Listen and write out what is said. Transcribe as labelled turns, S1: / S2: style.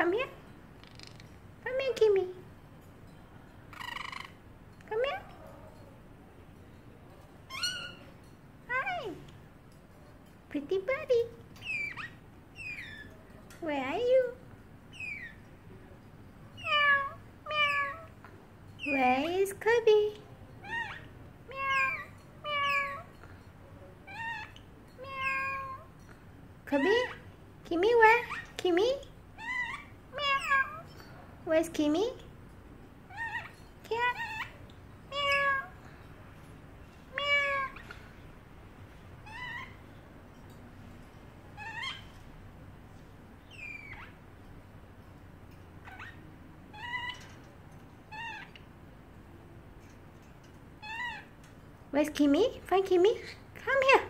S1: Come here. Come here, Kimmy. Come here. Hi. Pretty buddy. Where are you? Meow, meow. Where is Kirby? Meow, meow. Meow. Kirby? Kimmy, where? Kimmy? Meow. Where's Kimmy? Cat? Meow. Meow. Where's Kimmy? Find Kimmy. Come here.